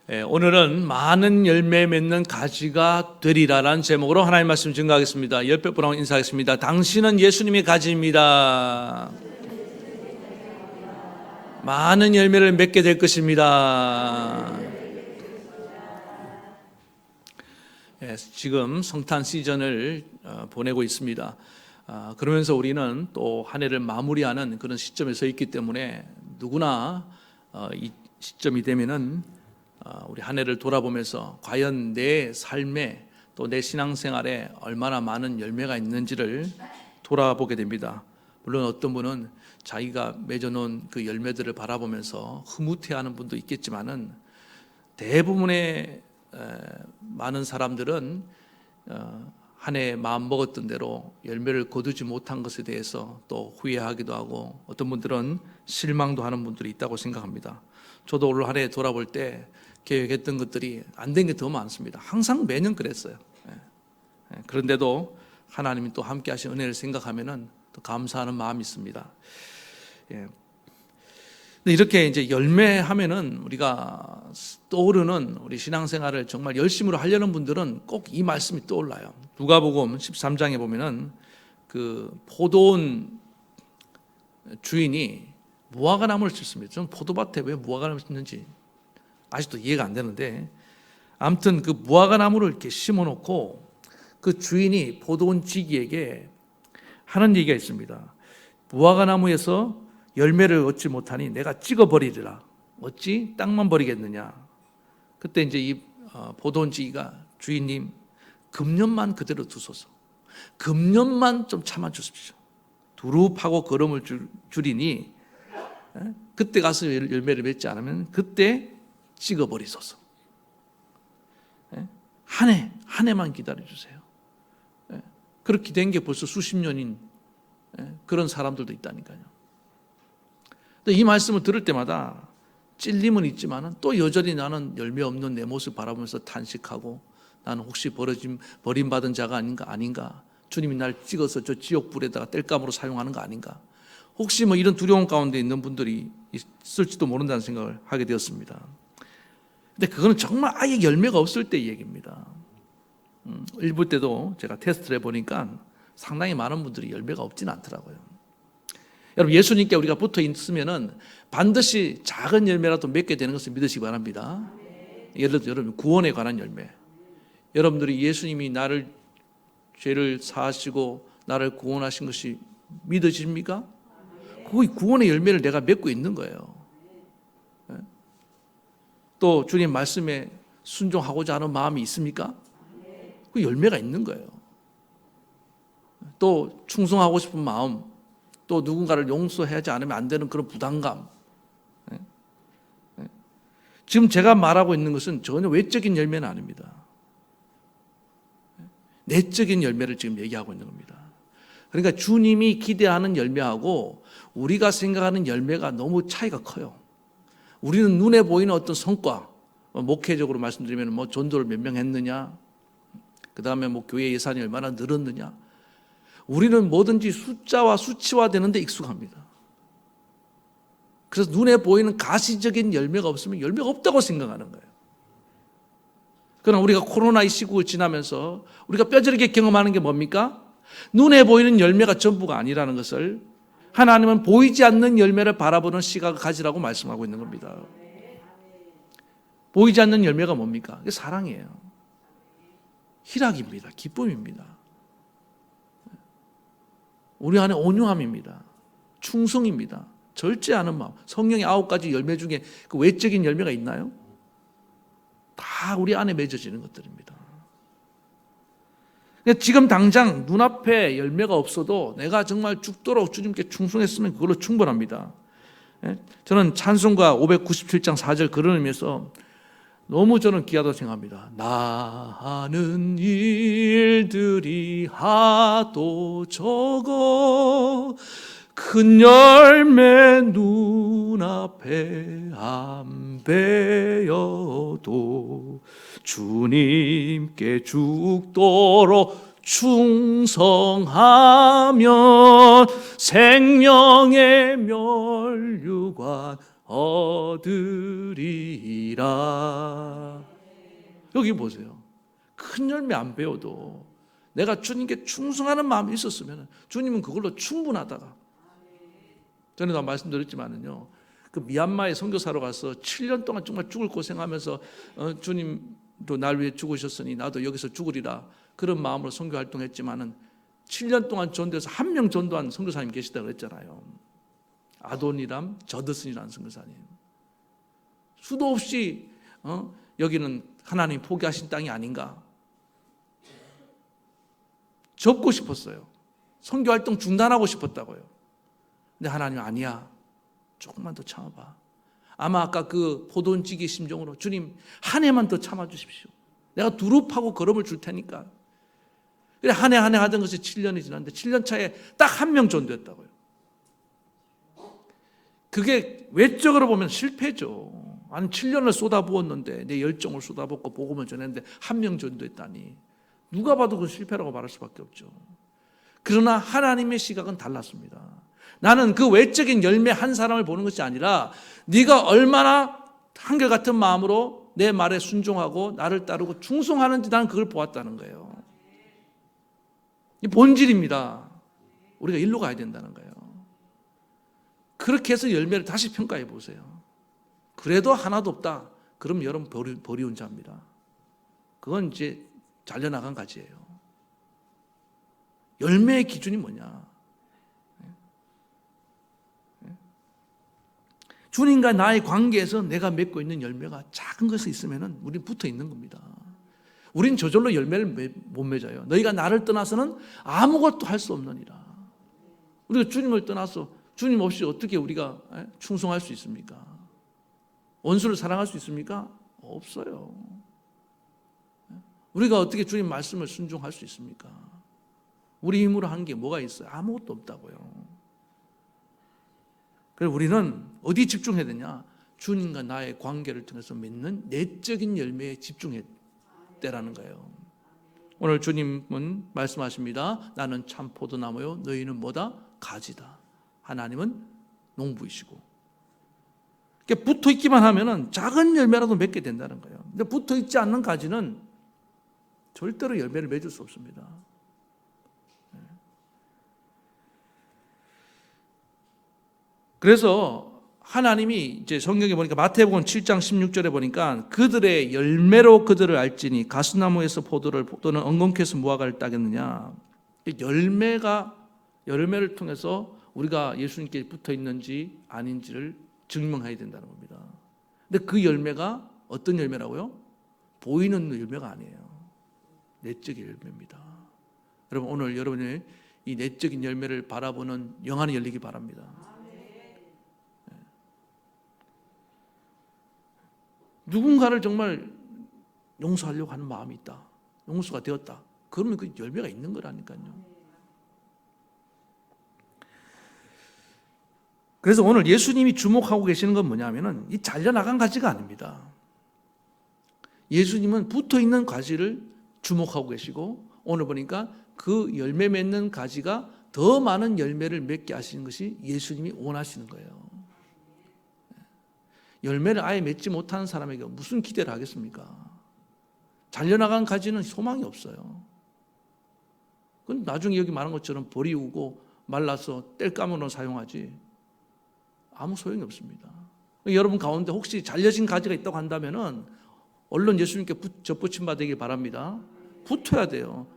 오늘은 많은 열매 맺는 가지가 되리라라는 제목으로 하나님 말씀 증거하겠습니다. 열댓 분하고 인사하겠습니다. 당신은 예수님의 가지입니다. 많은 열매를 맺게 될 것입니다. 지금 성탄 시즌을 보내고 있습니다. 그러면서 우리는 또 한 해를 마무리하는 그런 시점에 서 있기 때문에 누구나 이 시점이 되면은 우리 한 해를 돌아보면서 과연 내 삶에 또 내 신앙생활에 얼마나 많은 열매가 있는지를 돌아보게 됩니다. 물론 어떤 분은 자기가 맺어놓은 그 열매들을 바라보면서 흐뭇해하는 분도 있겠지만은 대부분의 많은 사람들은 한 해 마음 먹었던 대로 열매를 거두지 못한 것에 대해서 또 후회하기도 하고 어떤 분들은 실망도 하는 분들이 있다고 생각합니다. 저도 올 한 해 돌아볼 때 계획했던 것들이 안 된 게 더 많습니다. 항상 매년 그랬어요. 그런데도 하나님이 또 함께 하신 은혜를 생각하면은 또 감사하는 마음이 있습니다. 이렇게 이제 열매하면은 우리가 떠오르는 우리 신앙생활을 정말 열심으로 하려는 분들은 꼭 이 말씀이 떠올라요. 누가복음 13장에 보면은 그 포도원 주인이 무화과나무를 심습니다. 저는 포도밭에 왜 무화과나무를 심는지 아직도 이해가 안 되는데, 아무튼 그 무화과나무를 이렇게 심어놓고 그 주인이 포도원 지기에게 하는 얘기가 있습니다. 무화과나무에서 열매를 얻지 못하니 내가 찍어버리리라. 어찌 땅만 버리겠느냐. 그때 이제 이 포도원 지기가 주인님 금년만 그대로 두소서. 금년만 좀 참아 주십시오. 두릅하고 거름을 줄이니 그때 가서 열매를 맺지 않으면 그때 찍어버리소서. 한 해만 기다려주세요. 그렇게 된 게 벌써 수십 년인 그런 사람들도 있다니까요. 이 말씀을 들을 때마다 찔림은 있지만 또 여전히 나는 열매 없는 내 모습 바라보면서 탄식하고, 나는 혹시 버림받은 자가 아닌가, 주님이 날 찍어서 저 지옥불에다가 땔감으로 사용하는 거 아닌가, 혹시 이런 두려움 가운데 있는 분들이 있을지도 모른다는 생각을 하게 되었습니다. 근데 그거는 정말 아예 열매가 없을 때 얘기입니다. 1부 때도 제가 테스트를 해보니까 상당히 많은 분들이 열매가 없지는 않더라고요. 여러분, 예수님께 우리가 붙어 있으면은 반드시 작은 열매라도 맺게 되는 것을 믿으시기 바랍니다. 예를 들어 여러분, 구원에 관한 열매. 여러분들이 예수님이 나를 죄를 사하시고 나를 구원하신 것이 믿어집니까? 그 구원의 열매를 내가 맺고 있는 거예요. 또 주님 말씀에 순종하고자 하는 마음이 있습니까? 그 열매가 있는 거예요. 또 충성하고 싶은 마음, 또 누군가를 용서하지 않으면 안 되는 그런 부담감. 지금 제가 말하고 있는 것은 전혀 외적인 열매는 아닙니다. 내적인 열매를 지금 얘기하고 있는 겁니다. 그러니까 주님이 기대하는 열매하고 우리가 생각하는 열매가 너무 차이가 커요. 우리는 눈에 보이는 어떤 성과, 목회적으로 말씀드리면 전도를 몇 명 했느냐, 그 다음에 교회 예산이 얼마나 늘었느냐, 우리는 뭐든지 숫자와 수치화되는 데 익숙합니다. 그래서 눈에 보이는 가시적인 열매가 없으면 열매가 없다고 생각하는 거예요. 그러나 우리가 코로나 이 시국을 지나면서 우리가 뼈저리게 경험하는 게 뭡니까? 눈에 보이는 열매가 전부가 아니라는 것을 하나님은 보이지 않는 열매를 바라보는 시각을 가지라고 말씀하고 있는 겁니다. 보이지 않는 열매가 뭡니까? 그게 사랑이에요. 희락입니다. 기쁨입니다. 우리 안에 온유함입니다. 충성입니다. 절제하는 마음. 성령의 9가지 열매 중에 그 외적인 열매가 있나요? 다 우리 안에 맺어지는 것들입니다. 지금 당장 눈앞에 열매가 없어도 내가 정말 죽도록 주님께 충성했으면 그걸로 충분합니다. 저는 찬송가 597장 4절 그런 의미에서 너무 저는 귀하다고 생각합니다. 나는 일들이 하도 적어 큰 열매 눈앞에 안 베어도 주님께 죽도록 충성하면 생명의 면류관 얻으리라. 여기 보세요. 큰 열매 안 배워도 내가 주님께 충성하는 마음이 있었으면 주님은 그걸로 충분하다가, 전에도 말씀드렸지만은요, 그 미얀마에 선교사로 가서 7년 동안 정말 죽을 고생하면서 주님도 날 위해 죽으셨으니 나도 여기서 죽으리라, 그런 마음으로 선교 활동했지만은 7년 동안 전도해서 한 명 전도한 선교사님 계시다고 그랬잖아요. 아도니람 저드슨이라는 선교사님. 수도 없이 여기는 하나님 포기하신 땅이 아닌가, 접고 싶었어요. 선교 활동 중단하고 싶었다고요. 근데 하나님 아니야, 조금만 더 참아봐. 아마 아까 그 포도원지기 심정으로 주님 한 해만 더 참아주십시오. 내가 두릅하고 걸음을 줄 테니까. 그래 한 해 한 해 하던 것이 7년이 지났는데 7년 차에 딱 한 명 전도했다고요. 그게 외적으로 보면 실패죠. 아니 7년을 쏟아부었는데, 내 열정을 쏟아붓고 복음을 전했는데 한 명 전도했다니, 누가 봐도 그 실패라고 말할 수밖에 없죠. 그러나 하나님의 시각은 달랐습니다. 나는 그 외적인 열매 한 사람을 보는 것이 아니라 네가 얼마나 한결같은 마음으로 내 말에 순종하고 나를 따르고 충성하는지 나는 그걸 보았다는 거예요. 이 본질입니다. 우리가 일로 가야 된다는 거예요. 그렇게 해서 열매를 다시 평가해 보세요. 그래도 하나도 없다, 그럼 여러분 버리운 자입니다. 그건 이제 잘려나간 가지예요. 열매의 기준이 뭐냐? 주님과 나의 관계에서 내가 맺고 있는 열매가 작은 것이 있으면 우리는 붙어 있는 겁니다. 우린 저절로 열매를 못 맺어요. 너희가 나를 떠나서는 아무것도 할 수 없느니라. 우리가 주님을 떠나서 주님 없이 어떻게 우리가 충성할 수 있습니까? 원수를 사랑할 수 있습니까? 없어요. 우리가 어떻게 주님 말씀을 순종할 수 있습니까? 우리 힘으로 한 게 뭐가 있어요? 아무것도 없다고요. 그래서 우리는 어디 집중해야 되냐? 주님과 나의 관계를 통해서 맺는 내적인 열매에 집중해야 되라는 거예요. 오늘 주님은 말씀하십니다. 나는 참 포도나무요, 너희는 뭐다? 가지다. 하나님은 농부이시고. 붙어 있기만 하면은 작은 열매라도 맺게 된다는 거예요. 근데 붙어 있지 않는 가지는 절대로 열매를 맺을 수 없습니다. 그래서 하나님이 이제 성경에 보니까 마태복음 7장 16절에 보니까 그들의 열매로 그들을 알지니 가시나무에서 포도를 또는 엉겅퀴에서 무화과를 따겠느냐. 열매를 통해서 우리가 예수님께 붙어 있는지 아닌지를 증명해야 된다는 겁니다. 근데 그 열매가 어떤 열매라고요? 보이는 열매가 아니에요. 내적인 열매입니다. 여러분 오늘 여러분의 이 내적인 열매를 바라보는 영안이 열리기 바랍니다. 누군가를 정말 용서하려고 하는 마음이 있다, 용서가 되었다, 그러면 그 열매가 있는 거라니까요. 그래서 오늘 예수님이 주목하고 계시는 건 뭐냐면은 이 잘려나간 가지가 아닙니다. 예수님은 붙어있는 가지를 주목하고 계시고, 오늘 보니까 그 열매 맺는 가지가 더 많은 열매를 맺게 하시는 것이 예수님이 원하시는 거예요. 열매를 아예 맺지 못하는 사람에게 무슨 기대를 하겠습니까? 잘려나간 가지는 소망이 없어요. 그건 나중에 여기 말한 것처럼 버리우고 말라서 뗄감으로 사용하지 아무 소용이 없습니다. 여러분 가운데 혹시 잘려진 가지가 있다고 한다면은 얼른 예수님께 접붙임 받으길 바랍니다. 붙어야 돼요.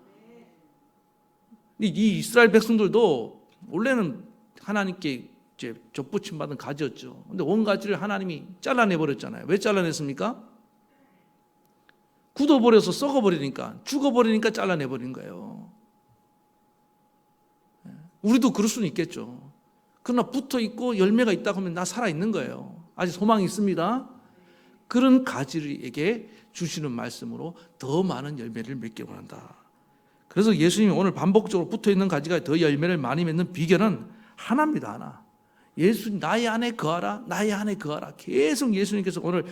이 이스라엘 백성들도 원래는 하나님께 이제 접붙임 받은 가지였죠. 근데 온 가지를 하나님이 잘라내 버렸잖아요. 왜 잘라냈습니까? 굳어버려서 썩어버리니까, 죽어버리니까 잘라내 버린 거예요. 우리도 그럴 수는 있겠죠. 그러나 붙어 있고 열매가 있다고 하면 나 살아 있는 거예요. 아직 소망이 있습니다. 그런 가지에게 주시는 말씀으로 더 많은 열매를 맺게 원한다. 그래서 예수님이 오늘 반복적으로 붙어 있는 가지가 더 열매를 많이 맺는 비결은 하나입니다. 하나. 예수 나의 안에 거하라, 나의 안에 거하라. 계속 예수님께서 오늘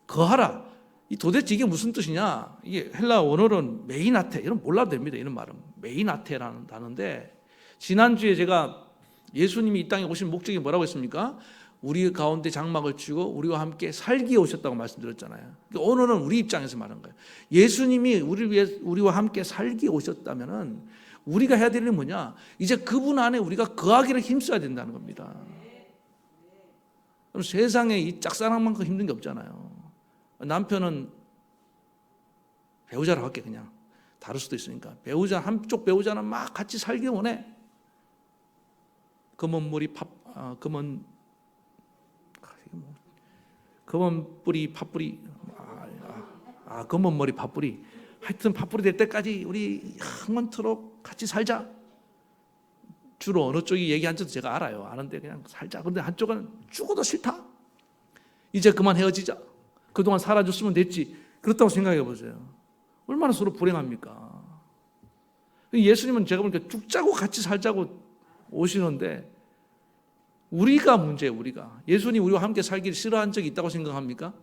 거하라. 이 도대체 이게 무슨 뜻이냐? 이게 헬라 원어로는 메이나테, 이런 몰라도 됩니다. 이런 말은 메이나테라는 단어인데, 지난주에 제가 예수님이 이 땅에 오신 목적이 뭐라고 했습니까? 우리 가운데 장막을 치고 우리와 함께 살기에 오셨다고 말씀드렸잖아요. 그러니까 오늘은 우리 입장에서 말하는 거예요. 예수님이 우리와 함께 살기에 오셨다면은 우리가 해야 될 일은 뭐냐? 이제 그분 안에 우리가 거하기를 힘써야 된다는 겁니다. 그럼 세상에 이 짝사랑만큼 힘든 게 없잖아요. 남편은 배우자로 할게 그냥 다를 수도 있으니까 한쪽 배우자는 막 같이 살기 원해. 검은 뿌리 팥뿌리 검은 머리 팥뿌리 하여튼 팥뿌리 될 때까지 우리 영원토록 같이 살자. 주로 어느 쪽이 얘기한지도 제가 알아요. 아는데 그냥 살자. 그런데 한쪽은 죽어도 싫다. 이제 그만 헤어지자. 그동안 살아줬으면 됐지. 그렇다고 생각해 보세요. 얼마나 서로 불행합니까? 예수님은 제가 보니까 죽자고 같이 살자고 오시는데 우리가 문제예요. 우리가. 예수님 우리와 함께 살기를 싫어한 적이 있다고 생각합니까?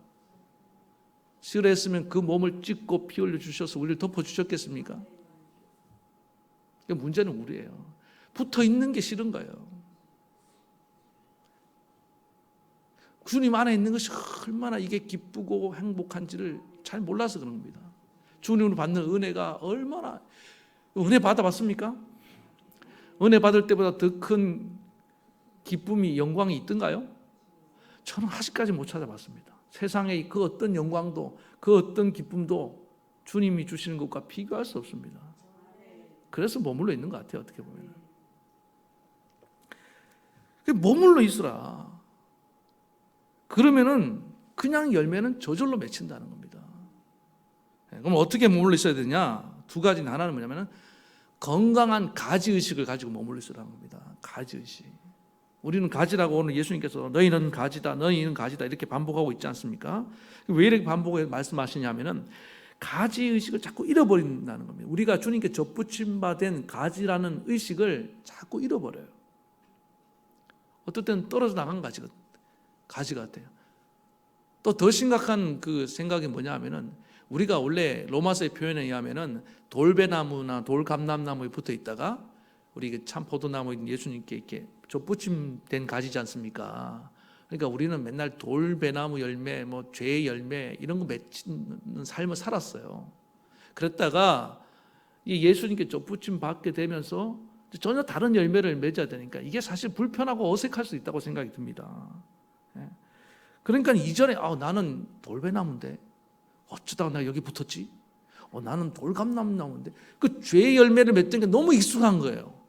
싫어했으면 그 몸을 찢고 피 흘려 주셔서 우리를 덮어주셨겠습니까? 문제는 우리예요. 붙어 있는 게 싫은 거예요. 주님 안에 있는 것이 얼마나 이게 기쁘고 행복한지를 잘 몰라서 그런 겁니다. 주님으로 받는 은혜가 얼마나, 은혜 받아봤습니까? 은혜 받을 때보다 더 큰 기쁨이, 영광이 있던가요? 저는 아직까지 못 찾아봤습니다. 세상의 그 어떤 영광도 그 어떤 기쁨도 주님이 주시는 것과 비교할 수 없습니다. 그래서 머물러 있는 것 같아요. 어떻게 보면 머물러 있으라. 그러면은 그냥 열매는 저절로 맺힌다는 겁니다. 그럼 어떻게 머물러 있어야 되냐? 두 가지는. 하나는 뭐냐면 건강한 가지의식을 가지고 머물러 있으라는 겁니다. 가지의식. 우리는 가지라고 오늘 예수님께서 너희는 가지다, 너희는 가지다 이렇게 반복하고 있지 않습니까? 왜 이렇게 반복해 말씀하시냐면은 가지의식을 자꾸 잃어버린다는 겁니다. 우리가 주님께 접붙임받은 가지라는 의식을 자꾸 잃어버려요. 어떨 때는 떨어져 나간 가지 같아요. 또 더 심각한 그 생각이 뭐냐 하면은 우리가 원래 로마서의 표현에 의하면은 돌배나무나 돌감람나무에 붙어 있다가 우리 참 포도나무 예수님께 이렇게 접붙임된 가지지 않습니까? 그러니까 우리는 맨날 돌배나무 열매, 뭐 죄의 열매 이런 거 맺는 삶을 살았어요. 그랬다가 이 예수님께 접붙임 받게 되면서 전혀 다른 열매를 맺어야 되니까 이게 사실 불편하고 어색할 수 있다고 생각이 듭니다. 그러니까 이전에 나는 돌배나무인데 어쩌다가 나 여기 붙었지? 나는 돌감나무인데 그 죄의 열매를 맺던 게 너무 익숙한 거예요.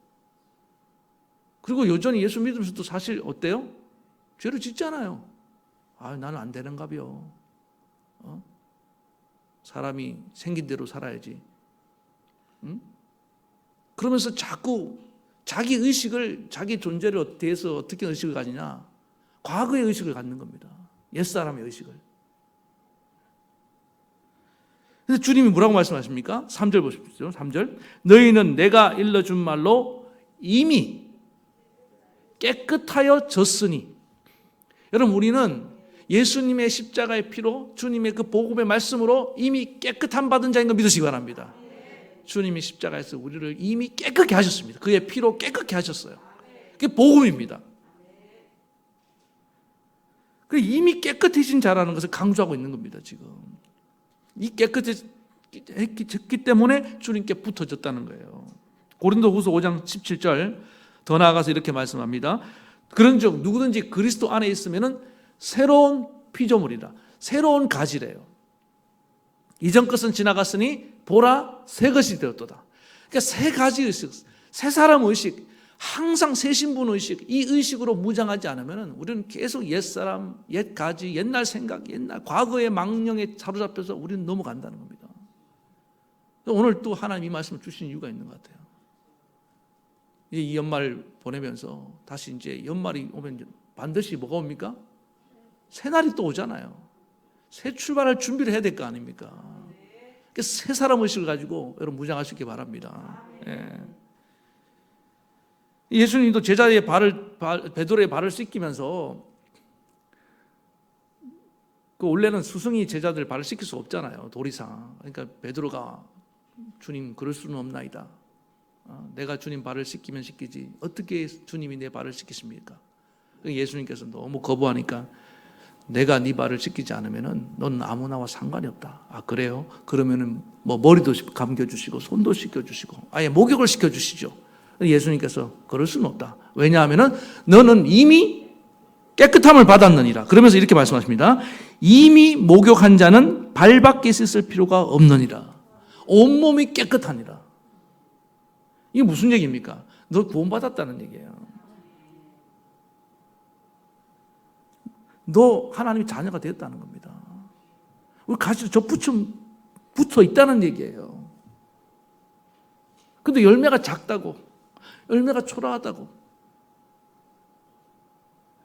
그리고 여전히 예수 믿으면서도 사실 어때요? 죄를 짓잖아요. 나는 안 되는가벼. 사람이 생긴 대로 살아야지. 응? 그러면서 자꾸 자기 의식을, 자기 존재를 대해서 어떻게 의식을 가지냐? 과거의 의식을 갖는 겁니다. 옛사람의 의식을. 그래서 주님이 뭐라고 말씀하십니까? 3절 보십시오. 3절. 너희는 내가 일러준 말로 이미 깨끗하여 졌으니. 여러분, 우리는 예수님의 십자가의 피로, 주님의 그 복음의 말씀으로 이미 깨끗함 받은 자인 걸 믿으시기 바랍니다. 주님이 십자가에서 우리를 이미 깨끗게 하셨습니다. 그의 피로 깨끗게 하셨어요. 그게 복음입니다. 이미 깨끗해진 자라는 것을 강조하고 있는 겁니다. 지금 이 깨끗해졌기 때문에 주님께 붙어졌다는 거예요. 고린도후서 5장 17절 더 나아가서 이렇게 말씀합니다. 그런즉 누구든지 그리스도 안에 있으면은 새로운 피조물이라, 새로운 가지래요. 이전 것은 지나갔으니 보라 새 것이 되었도다. 그러니까 새 가지 의식, 새 사람 의식, 항상 새 신분 의식, 이 의식으로 무장하지 않으면 우리는 계속 옛사람, 옛 가지, 옛날 생각, 옛날 과거의 망령에 사로잡혀서 우리는 넘어간다는 겁니다. 오늘 또 하나님 이 말씀을 주신 이유가 있는 것 같아요. 이 연말 보내면서 다시 이제 연말이 오면 반드시 뭐가 옵니까? 새날이 또 오잖아요. 새 출발할 준비를 해야 될 거 아닙니까? 새 사람 의식을 가지고 여러분 무장하시기 바랍니다. 예수님도 제자의 베드로의 발을 씻기면서 원래는 스승이 제자들 발을 씻길 수 없잖아요. 도리상. 그러니까 베드로가 주님 그럴 수는 없나이다. 내가 주님 발을 씻기면 씻기지 어떻게 주님이 내 발을 씻기십니까? 예수님께서 너무 거부하니까 내가 네 발을 씻기지 않으면은 넌 아무나와 상관이 없다. 아, 그래요? 그러면은 뭐 머리도 감겨주시고 손도 씻겨주시고 아예 목욕을 시켜주시죠. 예수님께서 그럴 수는 없다. 왜냐하면은 너는 이미 깨끗함을 받았느니라. 그러면서 이렇게 말씀하십니다. 이미 목욕한 자는 발밖에 씻을 필요가 없느니라. 온몸이 깨끗하니라. 이게 무슨 얘기입니까? 너 구원받았다는 얘기예요. 너 하나님의 자녀가 되었다는 겁니다. 우리 가시로 접붙여 붙어 있다는 얘기예요. 근데 열매가 작다고, 열매가 초라하다고,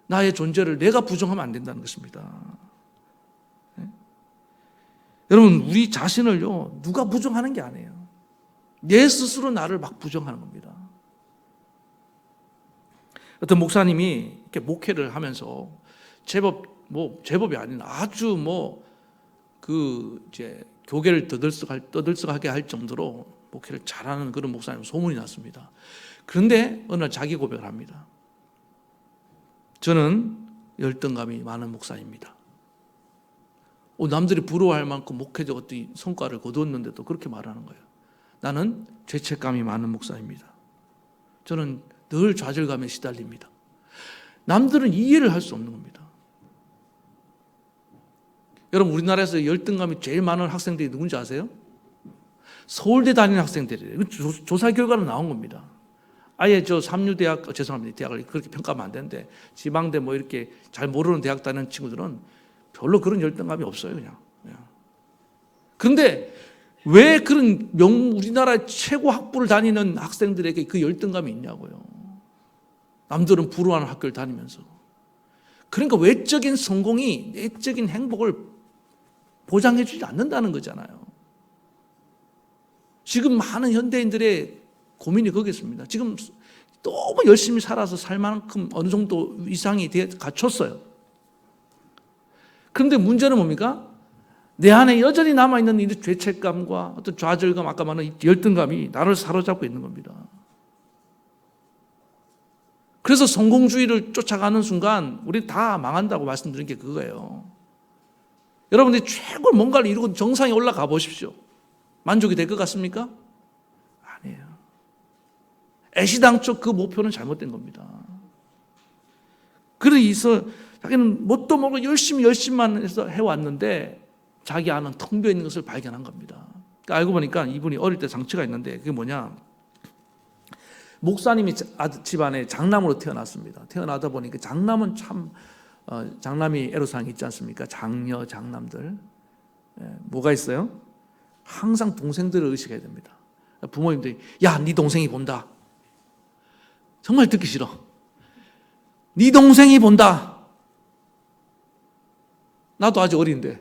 나의 존재를 내가 부정하면 안 된다는 것입니다. 네? 여러분, 우리 자신을요, 누가 부정하는 게 아니에요. 내 스스로 나를 막 부정하는 겁니다. 어떤 목사님이 이렇게 목회를 하면서 제법이 아닌 아주 이제 교계를 떠들썩하게 할 정도로 목회를 잘하는 그런 목사님 소문이 났습니다. 그런데 어느 날 자기 고백을 합니다. 저는 열등감이 많은 목사입니다. 남들이 부러워할 만큼 목회적 어떤 성과를 거두었는데도 그렇게 말하는 거예요. 나는 죄책감이 많은 목사입니다. 저는 늘 좌절감에 시달립니다. 남들은 이해를 할 수 없는 겁니다. 여러분, 우리나라에서 열등감이 제일 많은 학생들이 누군지 아세요? 서울대 다니는 학생들이에요. 조사 결과로 나온 겁니다. 아예 삼류대학, 죄송합니다. 대학을 그렇게 평가하면 안 되는데, 지방대 이렇게 잘 모르는 대학 다니는 친구들은 별로 그런 열등감이 없어요, 그냥. 그런데 왜 그런 우리나라 최고 학부를 다니는 학생들에게 그 열등감이 있냐고요. 남들은 부러워하는 학교를 다니면서. 그러니까 외적인 성공이 내적인 행복을 보장해 주지 않는다는 거잖아요. 지금 많은 현대인들의 고민이 거기있습니다. 지금 너무 열심히 살아서 살 만큼 어느 정도 이상이 갖췄어요. 그런데 문제는 뭡니까? 내 안에 여전히 남아있는 이 죄책감과 어떤 좌절감, 아까 말한 열등감이 나를 사로잡고 있는 겁니다. 그래서 성공주의를 쫓아가는 순간 우리 다 망한다고 말씀드린 게 그거예요. 여러분들이 최고 뭔가를 이루고 정상에 올라가 보십시오. 만족이 될 것 같습니까? 아니에요. 애시당초 그 목표는 잘못된 겁니다. 그래서 자기는 뭣도 모르고 열심히만 해서 해왔는데 자기 안은 텅 비어 있는 것을 발견한 겁니다. 그러니까 알고 보니까 이분이 어릴 때 상처가 있는데 그게 뭐냐? 목사님이 집안에 장남으로 태어났습니다. 태어나다 보니까 장남은 장남이 애로사항이 있지 않습니까? 장녀, 장남들. 뭐가 있어요? 항상 동생들을 의식해야 됩니다. 부모님들이 야, 네 동생이 본다. 정말 듣기 싫어. 네 동생이 본다. 나도 아직 어린데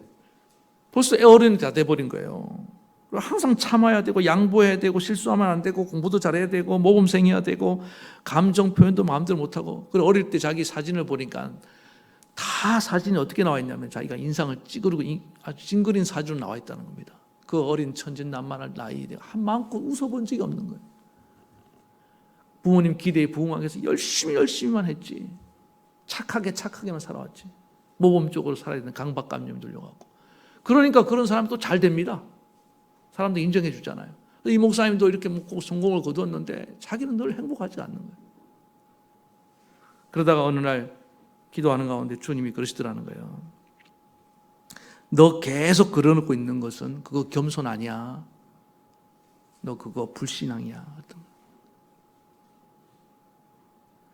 벌써 어른이 다 돼버린 거예요. 항상 참아야 되고 양보해야 되고 실수하면 안 되고 공부도 잘해야 되고 모범생이어야 되고 감정 표현도 마음대로 못하고. 그리고 어릴 때 자기 사진을 보니까 다 사진이 어떻게 나와 있냐면 자기가 인상을 찌그리고 아주 찡그린 사진으로 나와 있다는 겁니다. 그 어린 천진난만한 나이에 한 마음껏 웃어본 적이 없는 거예요. 부모님 기대에 부응하기 위해서 열심히만 했지. 착하게만 살아왔지. 모범적으로 살아야 되는 강박감염 들려가고. 그러니까 그런 사람이 또 잘 됩니다. 사람도 인정해 주잖아요. 이 목사님도 이렇게 먹고 성공을 거두었는데 자기는 늘 행복하지 않는 거예요. 그러다가 어느 날 기도하는 가운데 주님이 그러시더라는 거예요. 너 계속 그려놓고 있는 것은 그거 겸손 아니야. 너 그거 불신앙이야.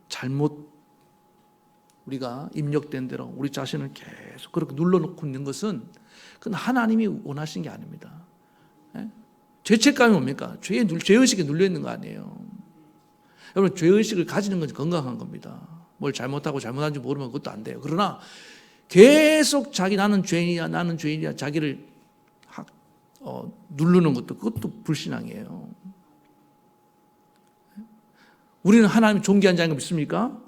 잘못 우리가 입력된 대로 우리 자신을 계속 그렇게 눌러놓고 있는 것은 그건 하나님이 원하신 게 아닙니다. 죄책감이 뭡니까? 죄의식에 눌려있는 거 아니에요. 여러분, 죄의식을 가지는 건 건강한 겁니다. 뭘 잘못하고 잘못한지 모르면 그것도 안 돼요. 그러나 계속 나는 죄인이야 자기를 누르는 것도 그것도 불신앙이에요. 우리는 하나님 존귀한 자인 거 믿습니까?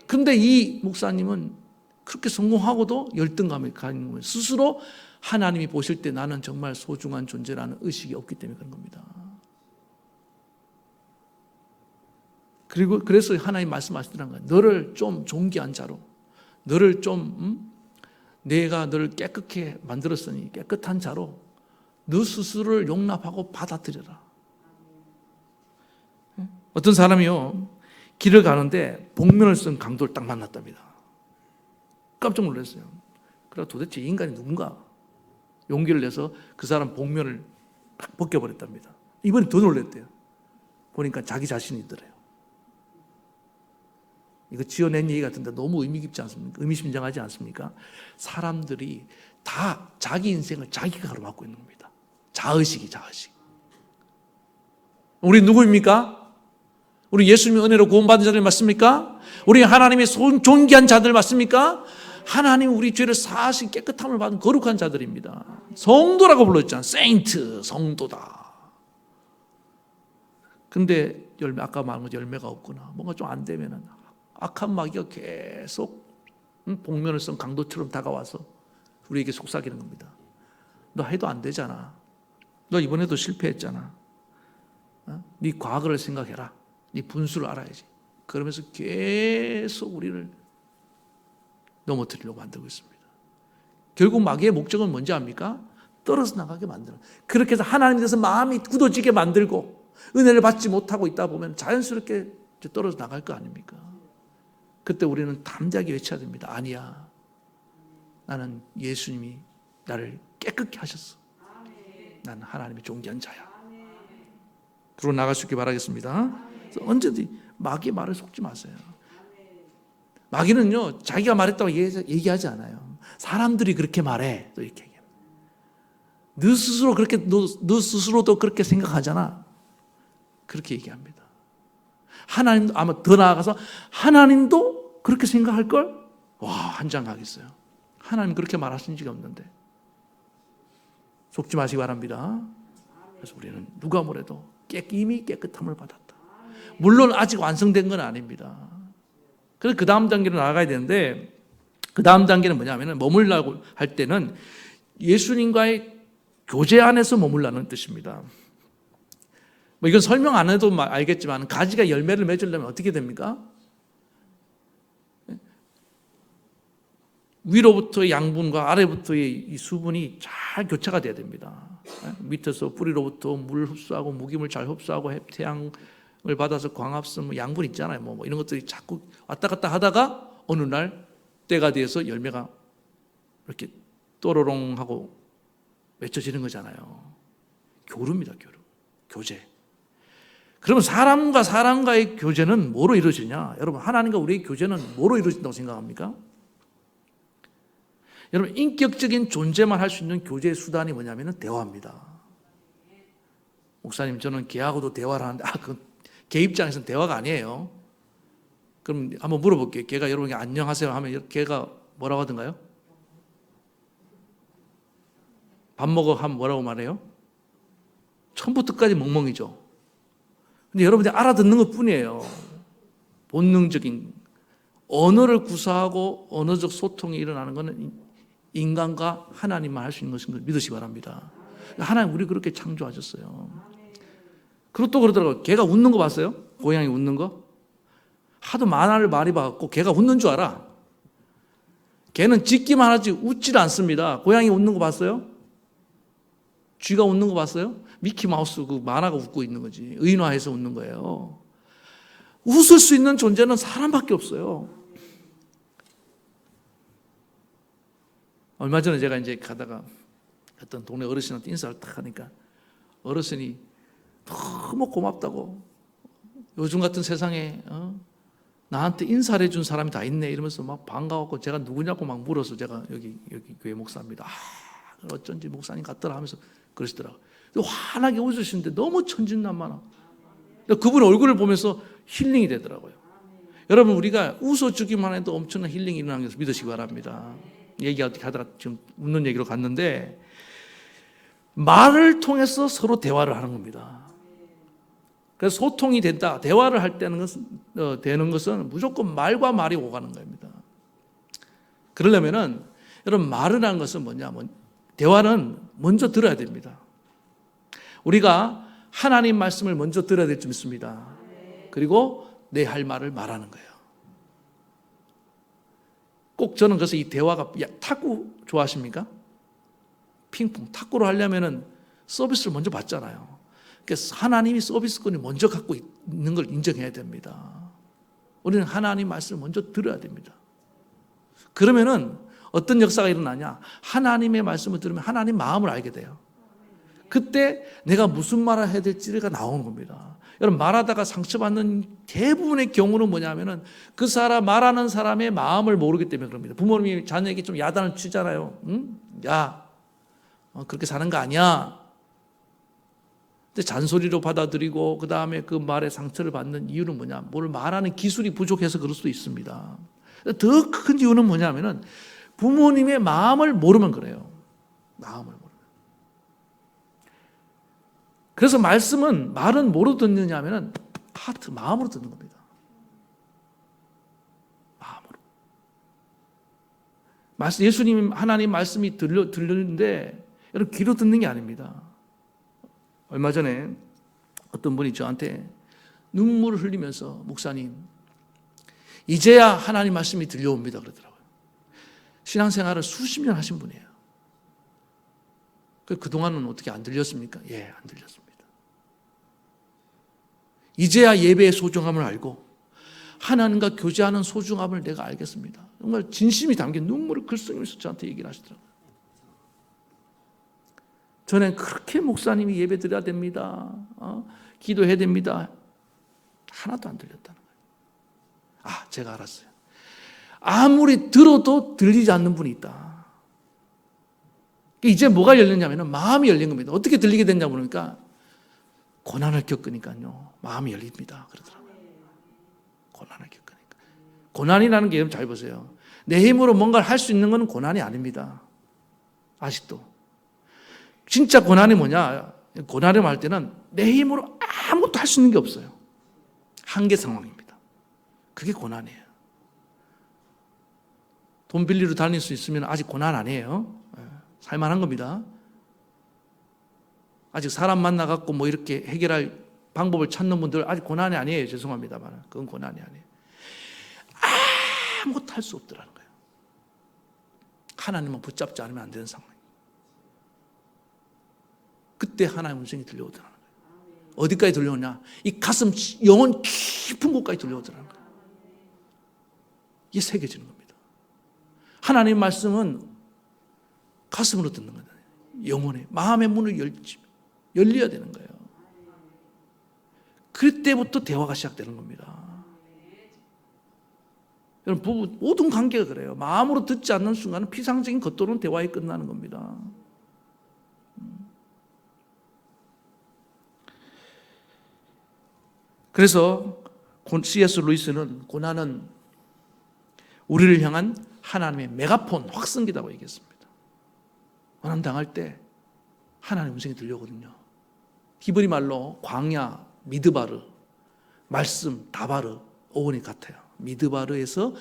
그런데 이 목사님은 그렇게 성공하고도 열등감을 가지는 거예요. 스스로 하나님이 보실 때 나는 정말 소중한 존재라는 의식이 없기 때문에 그런 겁니다. 그래서 하나님 말씀하시더란 거예요. 너를 좀 존귀한 자로, 너를 좀 내가 너를 깨끗게 만들었으니 깨끗한 자로 너 스스로를 용납하고 받아들여라. 어떤 사람이요, 길을 가는데 복면을 쓴 강도를 딱 만났답니다. 깜짝 놀랐어요. 그래 도대체 이 인간이 누군가? 용기를 내서 그 사람 복면을 딱 벗겨버렸답니다. 이번에 더 놀랐대요. 보니까 자기 자신이더래요. 이거 지어낸 얘기 같은데 너무 의미 깊지 않습니까? 의미심장하지 않습니까? 사람들이 다 자기 인생을 자기가 가로막고 있는 겁니다. 자의식. 우리 누구입니까? 우리 예수님의 은혜로 구원받은 자들 맞습니까? 우리 하나님의 존귀한 자들 맞습니까? 하나님 우리 죄를 사하신 깨끗함을 받은 거룩한 자들입니다. 성도라고 불렀잖아요. 세인트, 성도다. 근데 아까 말한 것 열매가 없구나. 뭔가 좀 안 되면은 악한 마귀가 계속 복면을 쓴 강도처럼 다가와서 우리에게 속삭이는 겁니다. 너 해도 안 되잖아. 너 이번에도 실패했잖아. 네 과거를 생각해라. 네 분수를 알아야지. 그러면서 계속 우리를 넘어뜨리려고 만들고 있습니다. 결국 마귀의 목적은 뭔지 압니까? 떨어져 나가게 만드는. 그렇게 해서 하나님에 대해서 마음이 굳어지게 만들고 은혜를 받지 못하고 있다 보면 자연스럽게 떨어져 나갈 거 아닙니까? 그때 우리는 담대하게 외쳐야 됩니다. 아니야. 나는 예수님이 나를 깨끗게 하셨어. 나는 하나님의 존귀한 자야. 그러고 나갈 수 있게 바라겠습니다. 언제든지 마귀의 말을 속지 마세요. 마귀는요, 자기가 말했다고 얘기하지 않아요. 사람들이 그렇게 말해. 또 이렇게 얘기해요. 너 스스로도 그렇게 생각하잖아. 그렇게 얘기합니다. 하나님도 아마 더 나아가서 하나님도 그렇게 생각할걸? 와, 한장가겠어요. 하나님 그렇게 말하신 적이 없는데. 속지 마시기 바랍니다. 그래서 우리는 누가 뭐래도 이미 깨끗함을 받았다. 물론 아직 완성된 건 아닙니다. 그래서 그 다음 단계로 나아가야 되는데, 그 다음 단계는 뭐냐면 머물라고 할 때는 예수님과의 교제 안에서 머물라는 뜻입니다. 뭐 이건 설명 안 해도 알겠지만 가지가 열매를 맺으려면 어떻게 됩니까? 위로부터의 양분과 아래부터의 이 수분이 잘 교차가 돼야 됩니다. 밑에서 뿌리로부터 물 흡수하고 무기물 잘 흡수하고 태양을 받아서 광합성 양분 있잖아요. 뭐 이런 것들이 자꾸 왔다 갔다 하다가 어느 날 때가 돼서 열매가 이렇게 또로롱 하고 맺혀지는 거잖아요. 교류입니다. 교제. 그러면 사람과 사람과의 교제는 뭐로 이루어지냐? 여러분, 하나님과 우리의 교제는 뭐로 이루어진다고 생각합니까? 여러분, 인격적인 존재만 할 수 있는 교제의 수단이 뭐냐면 대화입니다. 목사님, 저는 걔하고도 대화를 하는데, 걔 입장에서는 대화가 아니에요. 그럼 한번 물어볼게요. 걔가 여러분에게 안녕하세요 하면 걔가 뭐라고 하던가요? 밥 먹어 하면 뭐라고 말해요? 처음부터 끝까지 멍멍이죠. 근데 여러분들이 알아듣는 것 뿐이에요. 본능적인 언어를 구사하고 언어적 소통이 일어나는 것은 인간과 하나님만 할 수 있는 것인 걸 믿으시기 바랍니다. 하나님 우리 그렇게 창조하셨어요. 그리고 또 그러더라고요. 걔가 웃는 거 봤어요? 고양이 웃는 거? 하도 만화를 많이 봐갖고 걔가 웃는 줄 알아. 걔는 짖기만 하지 웃질 않습니다. 고양이 웃는 거 봤어요? 쥐가 웃는 거 봤어요? 미키마우스 그 만화가 웃고 있는 거지. 의인화해서 웃는 거예요. 웃을 수 있는 존재는 사람밖에 없어요. 얼마 전에 제가 이제 가다가 어떤 동네 어르신한테 인사를 딱 하니까 어르신이 너무 고맙다고, 요즘 같은 세상에 나한테 인사를 해준 사람이 다 있네 이러면서 막 반가웠고, 제가 누구냐고 막 물어서 제가 여기 교회 목사입니다. 어쩐지 목사님 같더라 하면서 그러시더라고요. 환하게 웃으시는데 너무 천진난만하고, 그분 얼굴을 보면서 힐링이 되더라고요. 여러분, 우리가 웃어주기만 해도 엄청난 힐링이 일어나는 것을 믿으시기 바랍니다. 얘기하다가 지금 웃는 얘기로 갔는데, 말을 통해서 서로 대화를 하는 겁니다. 그래서 소통이 된다, 대화를 할 때는 되는 것은 무조건 말과 말이 오가는 겁니다. 그러려면은 여러분, 말을 하는 것은 뭐냐면 대화는 먼저 들어야 됩니다. 우리가 하나님 말씀을 먼저 들어야 될 줄 믿습니다. 그리고 내 할 말을 말하는 거예요. 꼭 저는 그래서 이 대화가, 탁구 좋아하십니까? 핑퐁. 탁구를 하려면은 서비스를 먼저 받잖아요. 그래서 하나님이 서비스권을 먼저 갖고 있는 걸 인정해야 됩니다. 우리는 하나님 말씀을 먼저 들어야 됩니다. 그러면은 어떤 역사가 일어나냐? 하나님의 말씀을 들으면 하나님 마음을 알게 돼요. 그때 내가 무슨 말을 해야 될지가 나오는 겁니다. 여러분, 말하다가 상처받는 대부분의 경우는 뭐냐면은 그 사람, 말하는 사람의 마음을 모르기 때문에 그럽니다. 부모님이 자녀에게 좀 야단을 치잖아요. 응? 야, 그렇게 사는 거 아니야. 근데 잔소리로 받아들이고 그 다음에 그 말에 상처를 받는 이유는 뭐냐? 뭘 말하는 기술이 부족해서 그럴 수도 있습니다. 더 큰 이유는 뭐냐면은 부모님의 마음을 모르면 그래요. 마음을 모르면. 그래서 말은 뭐로 듣느냐 하면은 하트, 마음으로 듣는 겁니다. 마음으로. 예수님, 하나님 말씀이 들리는데 여러분 귀로 듣는 게 아닙니다. 얼마 전에 어떤 분이 저한테 눈물을 흘리면서 목사님, 이제야 하나님 말씀이 들려옵니다 그러더라고요. 신앙생활을 수십 년 하신 분이에요. 그동안은 어떻게 안 들렸습니까? 예, 안 들렸습니다. 이제야 예배의 소중함을 알고 하나님과 교제하는 소중함을 내가 알겠습니다. 정말 진심이 담긴 눈물을 글썽이면서 저한테 얘기를 하시더라고요. 전엔 그렇게 목사님이 예배 드려야 됩니다. 기도해야 됩니다. 하나도 안 들렸다는 거예요. 제가 알았어요. 아무리 들어도 들리지 않는 분이 있다. 이제 뭐가 열렸냐면 마음이 열린 겁니다. 어떻게 들리게 됐냐 모르니까 고난을 겪으니까요. 마음이 열립니다. 그러더라고요. 고난을 겪으니까. 고난이라는 게 여러분 잘 보세요. 내 힘으로 뭔가를 할 수 있는 건 고난이 아닙니다. 아직도. 진짜 고난이 뭐냐? 고난을 할 때는 내 힘으로 아무것도 할 수 있는 게 없어요. 한계 상황입니다. 그게 고난이에요. 돈 빌리러 다닐 수 있으면 아직 고난 아니에요. 살만한 겁니다. 아직 사람 만나갖고 뭐 이렇게 해결할 방법을 찾는 분들 아직 고난이 아니에요. 죄송합니다만. 그건 고난이 아니에요. 아무것도 할 수 없더라는 거예요. 하나님은 붙잡지 않으면 안 되는 상황. 그때 하나님의 음성이 들려오더라는 거예요. 어디까지 들려오냐? 이 가슴, 영혼 깊은 곳까지 들려오더라는 거예요. 이게 새겨지는 겁니다. 하나님의 말씀은 가슴으로 듣는 거예요. 영혼의, 마음의 문을 열려야 되는 거예요. 그때부터 대화가 시작되는 겁니다. 여러분, 부부 모든 관계가 그래요. 마음으로 듣지 않는 순간은 피상적인 겉도는 대화에 끝나는 겁니다. 그래서 C.S. 루이스는 고난은 우리를 향한 하나님의 메가폰, 확성기다고 얘기했습니다. 고난 당할 때 하나님의 음성이 들려오거든요. 히브리 말로 광야, 미드바르, 말씀, 다바르, 어원이 같아요. 미드바르에서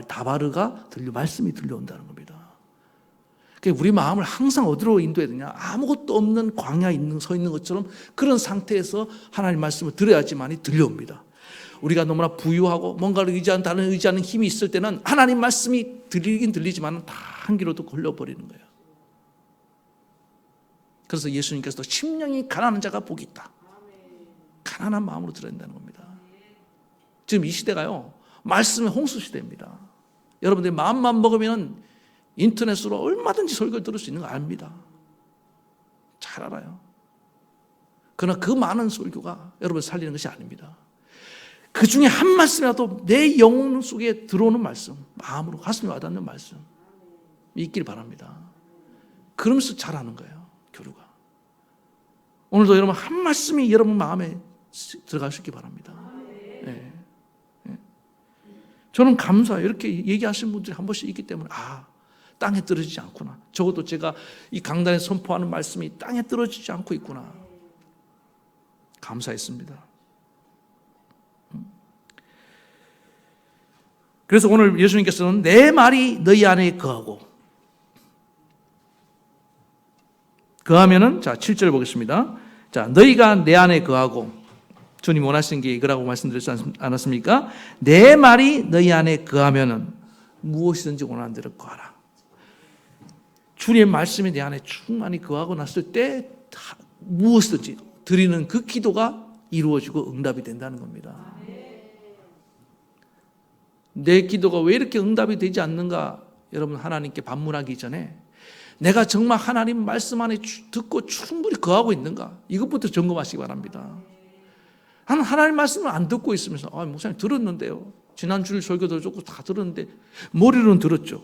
다바르가 말씀이 들려온다는 겁니다. 그러니까 우리 마음을 항상 어디로 인도해야 되냐? 아무것도 없는 광야에 서 있는 것처럼 그런 상태에서 하나님 말씀을 들어야지만이 들려옵니다. 우리가 너무나 부유하고 뭔가를 다른 의지하는 힘이 있을 때는 하나님 말씀이 들리긴 들리지만 다 한 길로도 걸려버리는 거예요. 그래서 예수님께서도 심령이 가난한 자가 복이 있다. 가난한 마음으로 들어야 된다는 겁니다. 지금 이 시대가요, 말씀의 홍수 시대입니다. 여러분들이 마음만 먹으면 인터넷으로 얼마든지 설교를 들을 수 있는 거 압니다. 잘 알아요. 그러나 그 많은 설교가 여러분을 살리는 것이 아닙니다. 그 중에 한 말씀이라도 내 영혼 속에 들어오는 말씀, 마음으로 가슴에 와닿는 말씀 있길 바랍니다. 그러면서 잘하는 거예요, 교류가. 오늘도 여러분 한 말씀이 여러분 마음에 들어갈 수 있기 바랍니다. 네. 네. 저는 감사해요. 이렇게 얘기하시는 분들이 한 번씩 있기 때문에 땅에 떨어지지 않구나. 적어도 제가 이 강단에 선포하는 말씀이 땅에 떨어지지 않고 있구나. 감사했습니다. 그래서 오늘 예수님께서는 내 말이 너희 안에 거하면은, 자, 7절 보겠습니다. 자, 너희가 내 안에 거하고 주님 원하시는 게 이거라고 말씀드렸지 않았습니까? 내 말이 너희 안에 거하면은 무엇이든지 원하는 대로 거하라. 주님의 말씀이 내 안에 충만히 거하고 났을 때 무엇이든지 드리는 그 기도가 이루어지고 응답이 된다는 겁니다. 내 기도가 왜 이렇게 응답이 되지 않는가? 여러분, 하나님께 반문하기 전에 내가 정말 하나님 말씀 안에 듣고 충분히 거하고 있는가? 이것부터 점검하시기 바랍니다. 하나님 말씀을 안 듣고 있으면서 목사님 들었는데요. 지난 주일 설교도 좋고 다 들었는데 머리로는 들었죠.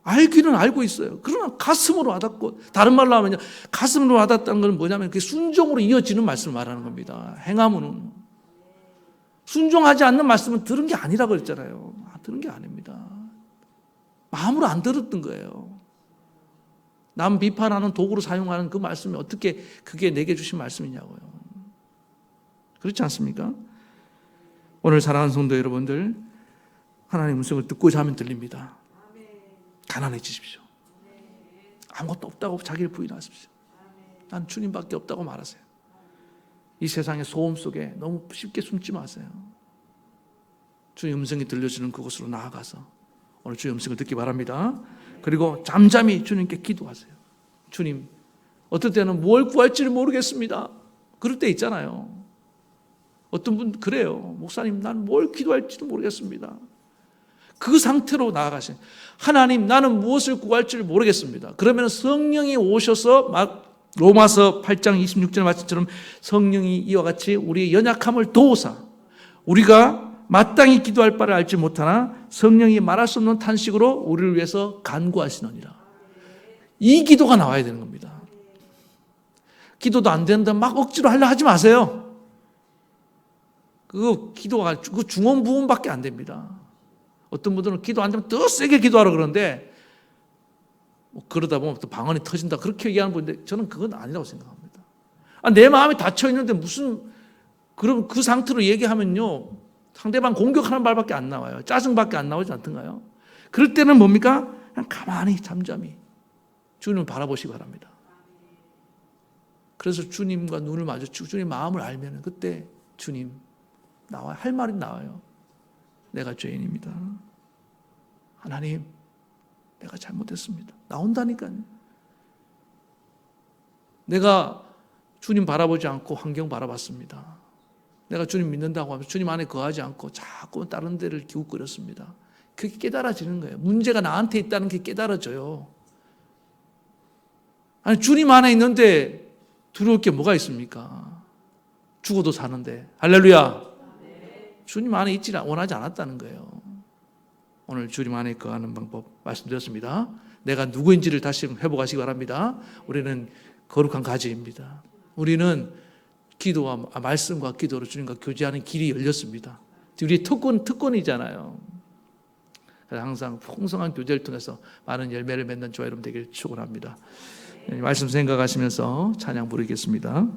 알기는 알고 있어요. 그러나 가슴으로 와닿고, 다른 말로 하면요, 가슴으로 와닿다는 건 뭐냐면 그게 순종으로 이어지는 말씀을 말하는 겁니다. 행함은 순종하지 않는 말씀은 들은 게 아니라고 그랬잖아요. 들은 게 아닙니다. 마음으로 안 들었던 거예요. 남 비판하는 도구로 사용하는 그 말씀이 어떻게 그게 내게 주신 말씀이냐고요. 그렇지 않습니까? 오늘 사랑하는 성도 여러분들, 하나님의 음성을 듣고자 하면 들립니다. 가난해지십시오. 아무것도 없다고 자기를 부인하십시오. 난 주님밖에 없다고 말하세요. 이 세상의 소음 속에 너무 쉽게 숨지 마세요. 주의 음성이 들려주는 그곳으로 나아가서 오늘 주의 음성을 듣기 바랍니다. 그리고 잠잠히 주님께 기도하세요. 주님, 어떨 때는 뭘 구할지를 모르겠습니다. 그럴 때 있잖아요. 어떤 분 그래요. 목사님, 난 뭘 기도할지도 모르겠습니다. 그 상태로 나아가세요. 하나님, 나는 무엇을 구할지를 모르겠습니다. 그러면 성령이 오셔서 로마서 8장 26절 말씀처럼 성령이 이와 같이 우리의 연약함을 도우사 우리가 마땅히 기도할 바를 알지 못하나 성령이 말할 수 없는 탄식으로 우리를 위해서 간구하시느니라. 이 기도가 나와야 되는 겁니다. 기도도 안 된다 막 억지로 하려 하지 마세요. 그 기도가 그 중언부언밖에 안 됩니다. 어떤 분들은 기도 안 되면 더 세게 기도하라 그러는데 그러다 보면 또 방언이 터진다 그렇게 얘기하는 분인데 저는 그건 아니라고 생각합니다. 내 마음이 닫혀 있는데 그럼 그 상태로 얘기하면요 상대방 공격하는 말밖에 안 나와요. 짜증밖에 안 나오지 않던가요? 그럴 때는 뭡니까? 그냥 가만히 잠잠히 주님을 바라보시기 바랍니다. 그래서 주님과 눈을 마주치고 주님 마음을 알면 그때 주님 나와요. 할 말이 나와요. 내가 죄인입니다. 하나님, 내가 잘못했습니다. 나온다니까요. 내가 주님 바라보지 않고 환경 바라봤습니다. 내가 주님 믿는다고 하면서 주님 안에 거하지 않고 자꾸 다른 데를 기웃거렸습니다. 그게 깨달아지는 거예요. 문제가 나한테 있다는 게 깨달아져요. 아니, 주님 안에 있는데 두려울 게 뭐가 있습니까? 죽어도 사는데. 할렐루야. 주님 안에 있지 원하지 않았다는 거예요. 오늘 주님 안에 거하는 방법 말씀드렸습니다. 내가 누구인지를 다시 회복하시기 바랍니다. 우리는 거룩한 가지입니다. 우리는 기도와 말씀과 기도로 주님과 교제하는 길이 열렸습니다. 우리의 특권이잖아요. 그래서 항상 풍성한 교제를 통해서 많은 열매를 맺는 저와 여러분 되기를 축원합니다. 말씀 생각하시면서 찬양 부르겠습니다.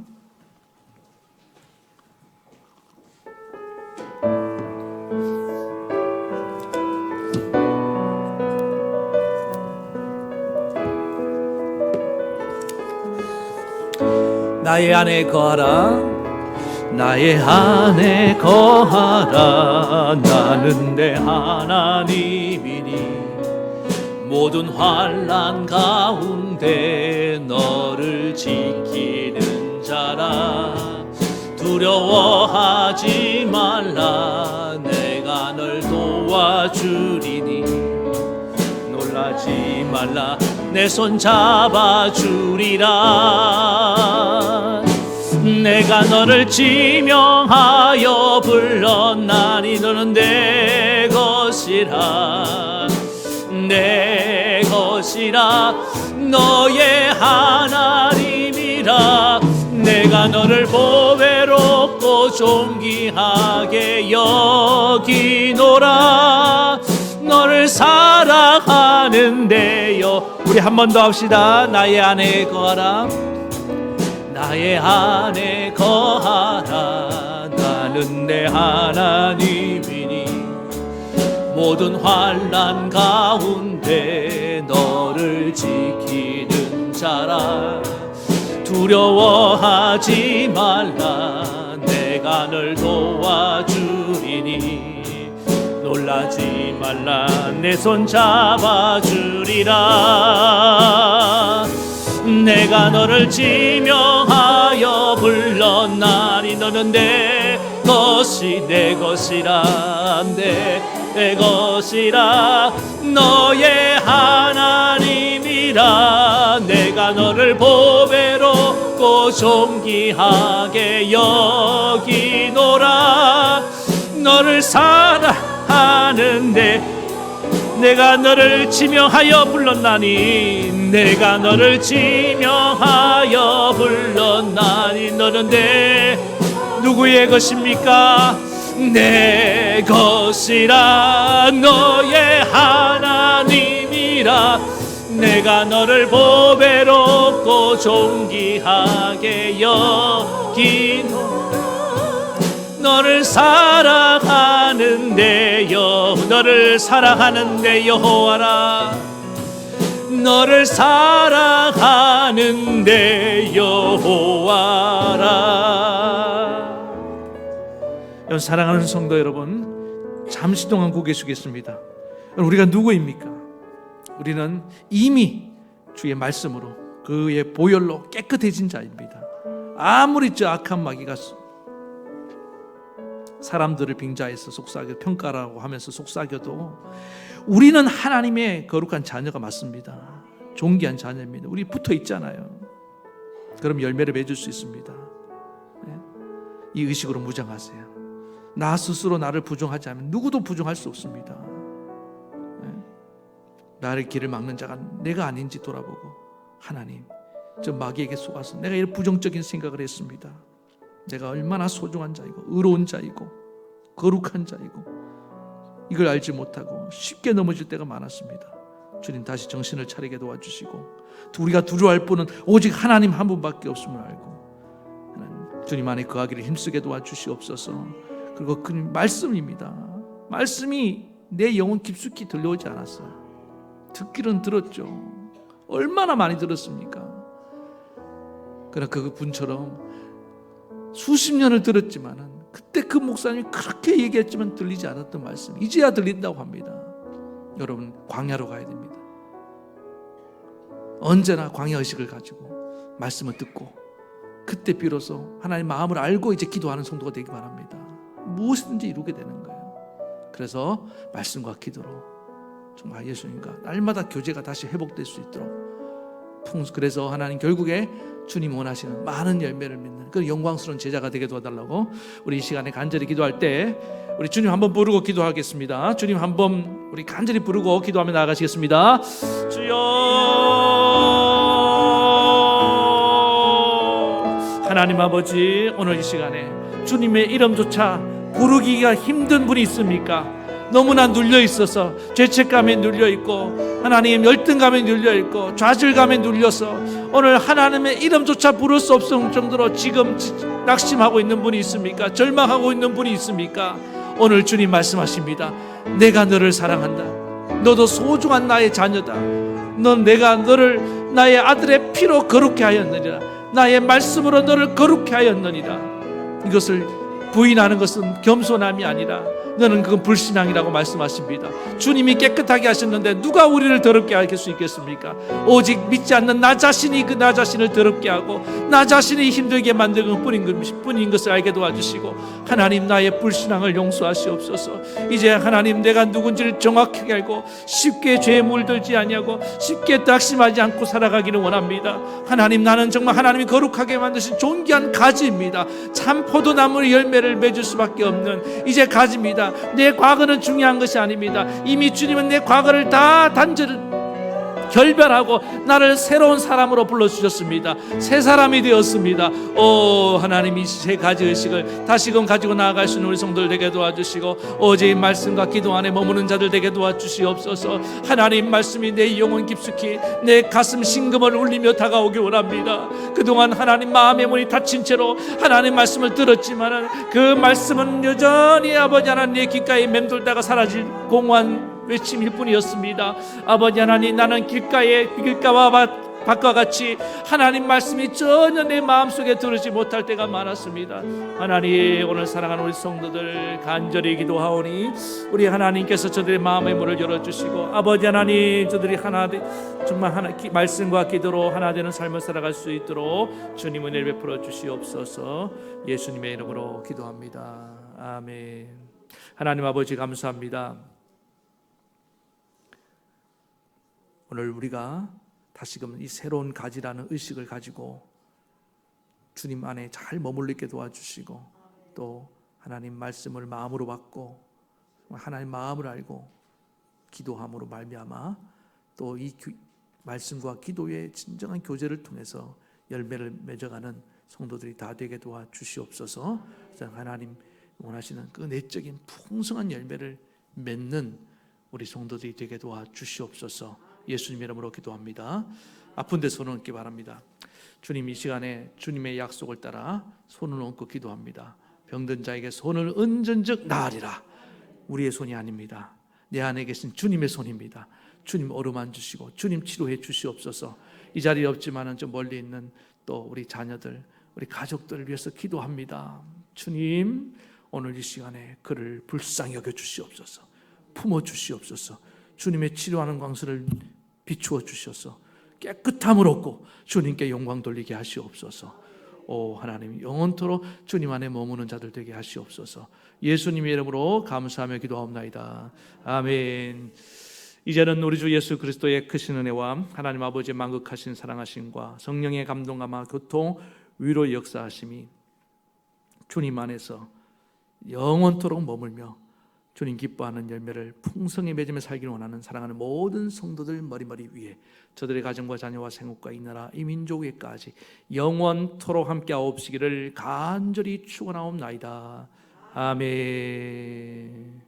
나의 안에 거하라 나의 안에 거하라 나는 내 하나님이니 모든 환난 가운데 너를 지키는 자라 두려워하지 말라 내가 널 도와주리니 놀라지 말라 내 손 잡아주리라 내가 너를 지명하여 불렀나니 너는 내 것이라 내 것이라 너의 하나님이라 내가 너를 보배롭고 존귀하게 여기노라 너를 사랑하는데요. 우리 한 번 더 합시다. 나의 안에 거하라 나의 안에 거하라 나는 내 하나님이니 모든 환난 가운데 너를 지키는 자라 두려워하지 말라 내가 널 도와주리니 놀라지 말라 내 손 잡아주리라. 내가 너를 지명하여 불렀나니 너는 내 것이 내 것이라 내 것이라 너의 하나님이라. 내가 너를 보배롭고 존귀하게 여기노라. 너를 사랑하는데 내가 너를 지명하여 불렀나니 내가 너를 지명하여 불렀나니 너는 내 누구의 것입니까? 내 것이라 너의 하나님이라. 내가 너를 보배롭고 존귀하게 여기노라. 너를 사랑하는데 너를 사랑하는데 여호와라. 너를 사랑하는데 여호와라. 여러분, 사랑하는 성도 여러분, 잠시 동안 고개 숙였습니다. 우리가 누구입니까? 우리는 이미 주의 말씀으로 그의 보혈로 깨끗해진 자입니다. 아무리 저 악한 마귀가 사람들을 빙자해서 속삭여 평가라고 하면서 속삭여도 우리는 하나님의 거룩한 자녀가 맞습니다. 존귀한 자녀입니다. 우리 붙어 있잖아요. 그럼 열매를 맺을 수 있습니다. 이 의식으로 무장하세요. 나 스스로 나를 부정하지 않으면 누구도 부정할 수 없습니다. 나를 길을 막는 자가 내가 아닌지 돌아보고, 하나님, 저 마귀에게 속아서 내가 이런 부정적인 생각을 했습니다. 내가 얼마나 소중한 자이고 의로운 자이고 거룩한 자이고 이걸 알지 못하고 쉽게 넘어질 때가 많았습니다. 주님, 다시 정신을 차리게 도와주시고, 우리가 두려워할 분은 오직 하나님 한 분밖에 없음을 알고 하나님, 주님 안에 거하기를 힘쓰게 도와주시옵소서. 그리고 그 말씀입니다. 말씀이 내 영혼 깊숙이 들려오지 않았어요. 듣기는 들었죠. 얼마나 많이 들었습니까? 그러나 그 분처럼 수십 년을 들었지만은 그때 그 목사님이 그렇게 얘기했지만 들리지 않았던 말씀, 이제야 들린다고 합니다. 여러분, 광야로 가야 됩니다. 언제나 광야 의식을 가지고 말씀을 듣고 그때 비로소 하나님 마음을 알고 이제 기도하는 성도가 되기 바랍니다. 무엇이든지 이루게 되는 거예요. 그래서 말씀과 기도로 정말 예수님과 날마다 교제가 다시 회복될 수 있도록, 그래서 하나님 결국에 주님 원하시는 많은 열매를 맺는 그 영광스러운 제자가 되게 도와달라고 우리 이 시간에 간절히 기도할 때 우리 주님 한번 부르고 기도하겠습니다. 주님 한번 우리 간절히 부르고 기도하며 나아가시겠습니다. 주여, 하나님 아버지, 오늘 이 시간에 주님의 이름조차 부르기가 힘든 분이 있습니까? 너무나 눌려 있어서 죄책감에 눌려 있고 하나님 열등감에 눌려 있고 좌절감에 눌려서 오늘 하나님의 이름조차 부를 수 없을 정도로 지금 낙심하고 있는 분이 있습니까? 절망하고 있는 분이 있습니까? 오늘 주님 말씀하십니다. 내가 너를 사랑한다. 너도 소중한 나의 자녀다. 내가 너를 나의 아들의 피로 거룩케 하였느니라. 나의 말씀으로 너를 거룩케 하였느니라. 이것을 부인하는 것은 겸손함이 아니라 너는 그건 불신앙이라고 말씀하십니다. 주님이 깨끗하게 하셨는데 누가 우리를 더럽게 할 수 있겠습니까? 오직 믿지 않는 나 자신이 나 자신을 더럽게 하고 나 자신이 힘들게 만드는 뿐인 것을 알게 도와주시고, 하나님, 나의 불신앙을 용서하시옵소서. 이제 하나님, 내가 누군지를 정확하게 알고 쉽게 죄에 물들지 아니하고 쉽게 낙심하지 않고 살아가기를 원합니다. 하나님, 나는 정말 하나님이 거룩하게 만드신 존귀한 가지입니다. 참 포도나무의 열매를 맺을 수밖에 없는 이제 가지입니다. 내 과거는 중요한 것이 아닙니다. 이미 주님은 내 과거를 다 결별하고 나를 새로운 사람으로 불러주셨습니다. 새 사람이 되었습니다. 오 하나님, 이 새 가지 의식을 다시금 가지고 나아갈 수 있는 우리 성도들 되게 도와주시고, 어제의 말씀과 기도 안에 머무는 자들 되게 도와주시옵소서. 하나님, 말씀이 내 영혼 깊숙이 내 가슴 심금을 울리며 다가오기 원합니다. 그동안 하나님 마음의 문이 닫힌 채로 하나님 말씀을 들었지만 그 말씀은 여전히 아버지 하나님 내 귓가에 맴돌다가 사라질 공허한 외침일 뿐이었습니다. 아버지 하나님, 나는 길가와 밖과 같이 하나님 말씀이 전혀 내 마음속에 들어지 못할 때가 많았습니다. 하나님, 오늘 사랑하는 우리 성도들 간절히 기도하오니 우리 하나님께서 저들의 마음의 문을 열어주시고, 아버지 하나님, 저들이 하나 정말 말씀과 기도로 하나 되는 삶을 살아갈 수 있도록 주님 은혜를 베풀어 주시옵소서. 예수님의 이름으로 기도합니다. 아멘. 하나님 아버지, 감사합니다. 오늘 우리가 다시금 이 새로운 가지라는 의식을 가지고 주님 안에 잘 머물러 있게 도와주시고, 또 하나님 말씀을 마음으로 받고 하나님 마음을 알고 기도함으로 말미암아 또 이 말씀과 기도의 진정한 교제를 통해서 열매를 맺어가는 성도들이 다 되게 도와주시옵소서. 하나님 원하시는 그 내적인 풍성한 열매를 맺는 우리 성도들이 되게 도와주시옵소서. 예수님 이름으로 기도합니다. 아픈 데 손을 얹기 바랍니다. 주님, 이 시간에 주님의 약속을 따라 손을 얹고 기도합니다. 병든 자에게 손을 얹은즉 나으리라. 우리의 손이 아닙니다. 내 안에 계신 주님의 손입니다. 주님 어루만 주시고 주님 치료해 주시옵소서. 이 자리에 없지만은 좀 멀리 있는 또 우리 자녀들, 우리 가족들을 위해서 기도합니다. 주님, 오늘 이 시간에 그를 불쌍히 여겨 주시옵소서. 품어 주시옵소서. 주님의 치료하는 광선을 비추어 주셔서 깨끗함을 얻고 주님께 영광 돌리게 하시옵소서. 오 하나님, 영원토록 주님 안에 머무는 자들 되게 하시옵소서. 예수님의 이름으로 감사하며 기도하옵나이다. 아멘. 이제는 우리 주 예수 그리스도의 크신 은혜와 하나님 아버지의 만극하신 사랑하심과 성령의 감동감화 교통 위로의 역사하심이 주님 안에서 영원토록 머물며 주님 기뻐하는 열매를 풍성히 맺으며 살기를 원하는 사랑하는 모든 성도들 머리머리 위에, 저들의 가정과 자녀와 생업과 이 나라 이 민족 위에까지 영원토록 함께하옵시기를 간절히 축원하옵나이다. 아멘.